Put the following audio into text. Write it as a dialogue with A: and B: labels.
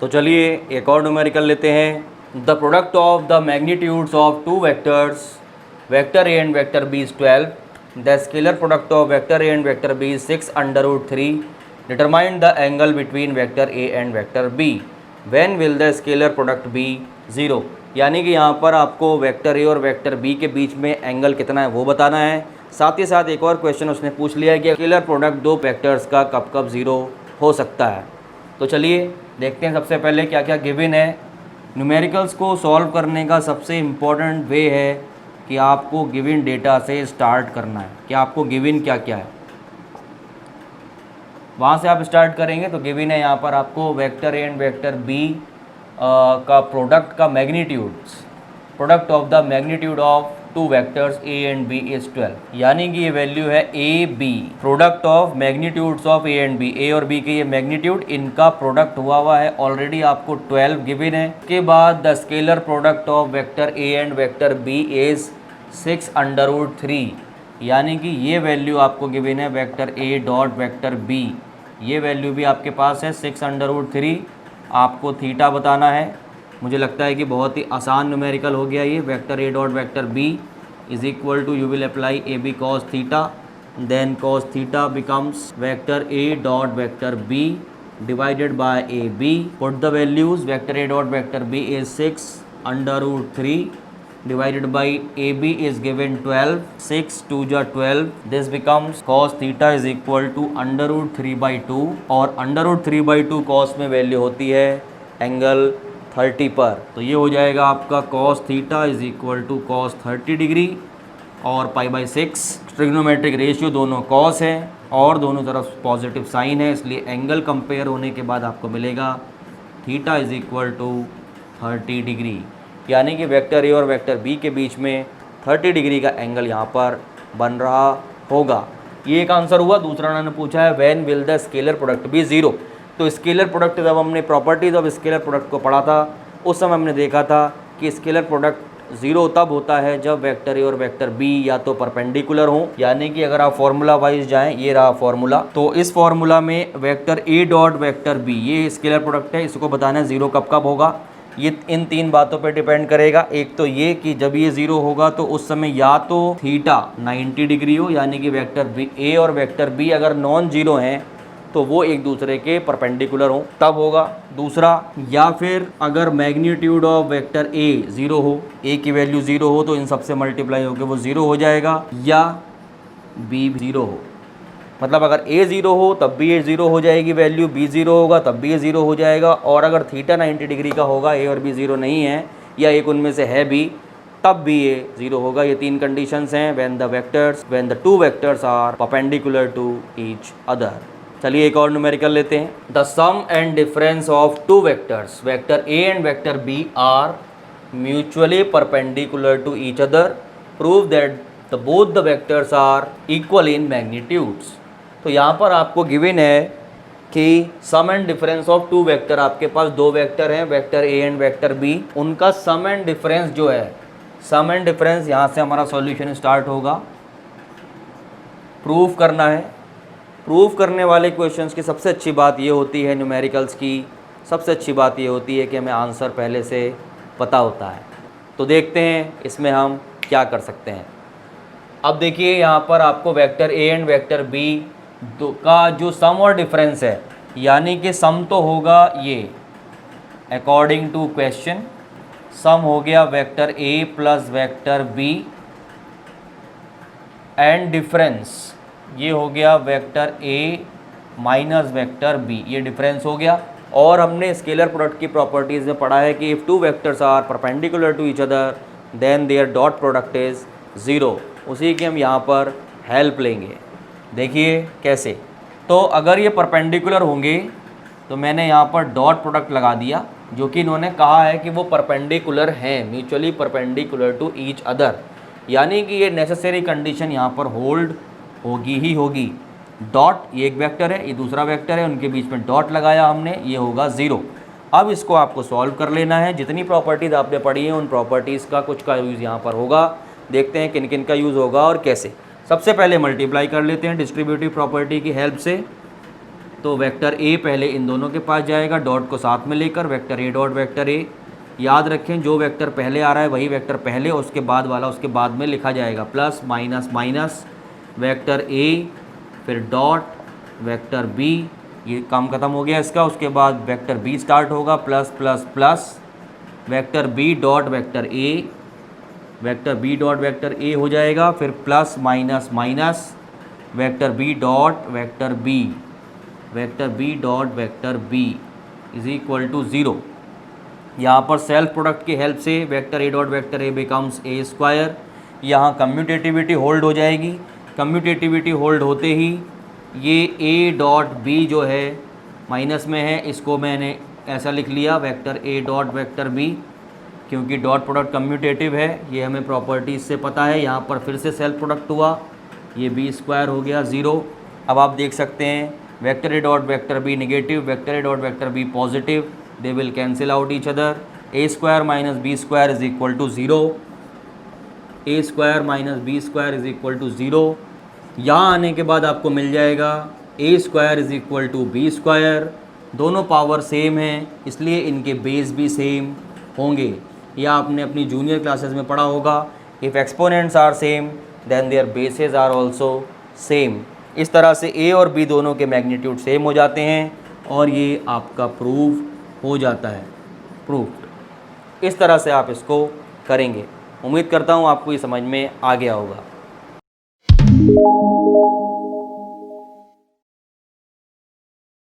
A: तो चलिए एक और न्यूमेरिकल लेते हैं। The product of the magnitudes of two vectors vector A and vector B is 12, the scalar product of vector A and vector B is 6√3, determine the angle between vector A and vector B, when will the scalar product be 0। यानी कि यहाँ पर आपको vector ए और vector B के बीच में angle कितना है वो बताना है। साथ ही साथ एक और क्वेश्चन उसने पूछ लिया है कि स्केलर प्रोडक्ट दो वेक्टर्स का कब कब 0 हो सकता है। तो चलिए देखते हैं सबसे पहले क्या क्या गिवन है। न्यूमेरिकल्स को सॉल्व करने का सबसे इम्पॉर्टेंट वे है कि आपको गिवन डेटा से स्टार्ट करना है कि आपको गिवन क्या क्या है, वहाँ से आप स्टार्ट करेंगे। तो गिवन है यहाँ पर आपको vector A and vector B का प्रोडक्ट का magnitudes, product of the magnitude of two vectors A and B is 12, यानी कि ये वैल्यू है A B, product of magnitudes of A and B, A और बी के ये मैग्नीट्यूड, इनका प्रोडक्ट हुआ है ऑलरेडी आपको 12 गिवन है। उसके बाद the scalar product of vector A and vector B is 6√3, यानी कि ये वैल्यू आपको गिवन है vector A dot vector B, ये वैल्यू भी आपके पास है 6√3। आपको थीटा बताना है। मुझे लगता है कि बहुत ही आसान न्यूमेरिकल हो गया ये। Vector A dot vector B is equal to, you will apply A B cos theta, then cos theta becomes vector A dot vector B divided by A B. Put the values, vector A dot vector B is 6√3 divided by AB is given 12, 6 2 जा 12, this becomes cos theta is equal to √3/2, और √3/2 cos में value होती है angle 30 पर। तो ये हो जाएगा आपका cos theta is equal to cos 30 degree और π/6। ट्रिग्नोमेट्रिक रेशियो दोनों cos है और दोनों तरफ पॉजिटिव साइन है, इसलिए एंगल कंपेयर होने के बाद आपको मिलेगा theta is equal to 30 degree, यानी कि वेक्टर ए और वेक्टर बी के बीच में 30 डिग्री का एंगल यहाँ पर बन रहा होगा। ये एक आंसर हुआ। दूसरा उन्होंने पूछा है when will the scalar product be 0। तो स्केलर प्रोडक्ट, जब हमने प्रॉपर्टीज ऑफ स्केलर प्रोडक्ट को पढ़ा था उस समय हमने देखा था कि स्केलर प्रोडक्ट 0 तब होता है जब वेक्टर ए और वेक्टर बी या तो परपेंडिकुलर हो, यानी कि अगर आप फॉर्मूला वाइज जाएँ, ये रहा फॉर्मूला, तो इस फॉर्मूला में vector A dot vector B ये स्केलर प्रोडक्ट है, इसको बताना है 0 कब कब होगा। ये इन तीन बातों पे डिपेंड करेगा। एक तो ये कि जब ये 0 होगा तो उस समय या तो थीटा 90 डिग्री हो, यानी कि वेक्टर बी ए और वेक्टर बी अगर नॉन जीरो हैं तो वो एक दूसरे के परपेंडिकुलर हो, तब होगा। दूसरा, या फिर अगर मैग्नीट्यूड ऑफ वेक्टर ए 0 हो, ए की वैल्यू 0 हो तो इन सबसे मल्टीप्लाई होकर वो 0 हो जाएगा, या बी 0 हो, मतलब अगर ए 0 हो तब भी ए 0 हो जाएगी वैल्यू, बी 0 होगा तब भी ए 0 हो जाएगा, और अगर थीटा 90 डिग्री का होगा, ए और बी 0 नहीं है या एक उनमें से है भी, तब भी ए 0 होगा। ये तीन कंडीशंस हैं when the two vectors are perpendicular to each other. चलिए एक और न्यूमेरिकल लेते हैं। The sum and difference of two vectors vector A and vector B are mutually perpendicular to each other, prove that both the vectors are equal in magnitudes. तो यहाँ पर आपको given है कि sum and difference of two vector, आपके पास दो vector हैं vector A and vector B, उनका सम एंड डिफरेंस जो है, सम एंड डिफरेंस यहाँ से हमारा सॉल्यूशन स्टार्ट होगा। प्रूफ करना है। प्रूफ करने वाले क्वेश्चंस की सबसे अच्छी बात ये होती है, न्यूमेरिकल्स की सबसे अच्छी बात ये होती है कि हमें आंसर पहले से पता होता है। तो देखते हैं इसमें हम क्या कर सकते हैं। अब देखिए यहाँ पर आपको vector A and vector B का जो सम और डिफरेंस है, यानी कि सम तो होगा ये अकॉर्डिंग टू क्वेश्चन, सम हो गया vector A plus vector B, and difference ये हो गया vector A minus vector B, ये डिफरेंस हो गया। और हमने स्केलर प्रोडक्ट की प्रॉपर्टीज़ में पढ़ा है कि if two vectors are perpendicular to each other then their dot product is 0। उसी की हम यहाँ पर हेल्प लेंगे। देखिए कैसे। तो अगर ये परपेंडिकुलर होंगे तो मैंने यहाँ पर डॉट प्रोडक्ट लगा दिया, जो कि इन्होंने कहा है कि वो परपेंडिकुलर हैं, mutually perpendicular to each other, यानी कि ये नेसेसरी कंडीशन यहाँ पर होल्ड होगी ही होगी। डॉट, ये एक वेक्टर है, ये दूसरा वेक्टर है, उनके बीच में डॉट लगाया हमने, ये होगा 0। अब इसको आपको सॉल्व कर लेना है। जितनी प्रॉपर्टीज़ आपने पढ़ी हैं उन प्रॉपर्टीज़ का कुछ का यूज़ यहाँ पर होगा। देखते हैं किन किन का यूज़ होगा और कैसे। सबसे पहले मल्टीप्लाई कर लेते हैं डिस्ट्रीब्यूटिव प्रॉपर्टी की हेल्प से। तो वेक्टर ए पहले इन दोनों के पास जाएगा, डॉट को साथ में लेकर वेक्टर ए डॉट वेक्टर ए। याद रखें जो वेक्टर पहले आ रहा है वही वेक्टर पहले, उसके बाद वाला उसके बाद में लिखा जाएगा। Plus minus minus vector A, फिर डॉट वेक्टर बी, ये काम ख़त्म हो गया इसका। उसके बाद वेक्टर बी स्टार्ट होगा, plus plus plus vector B dot vector A, vector B dot vector A हो जाएगा। फिर plus minus minus vector B dot vector B, vector B dot vector B is equal to 0। यहाँ पर self product की help से vector A dot vector A becomes A square. यहाँ commutativity hold हो जाएगी। कम्यूटेटिविटी होल्ड होते ही ये ए dot B जो है माइनस में है, इसको मैंने ऐसा लिख लिया vector A dot vector B, क्योंकि डॉट प्रोडक्ट कम्यूटेटिव है, ये हमें प्रॉपर्टीज से पता है। यहाँ पर फिर से सेल्फ प्रोडक्ट हुआ, ये बी स्क्वायर हो गया 0। अब आप देख सकते हैं vector A dot vector B negative, vector A dot vector B positive, they will cancel out each other. A square minus B square is equal to 0, A square minus B square is equal to 0। यहाँ आने के बाद आपको मिल जाएगा A square is equal to B square. दोनों power same हैं इसलिए इनके बेस भी सेम होंगे। या आपने अपनी जूनियर क्लासेस में पढ़ा होगा, if exponents are same then their bases are also same. इस तरह से ए और बी दोनों के मैग्नीट्यूड सेम हो जाते हैं और ये आपका प्रूव हो जाता है, प्रूफ। इस तरह से आप इसको करेंगे। उम्मीद करता हूँ आपको ये समझ में आ गया होगा।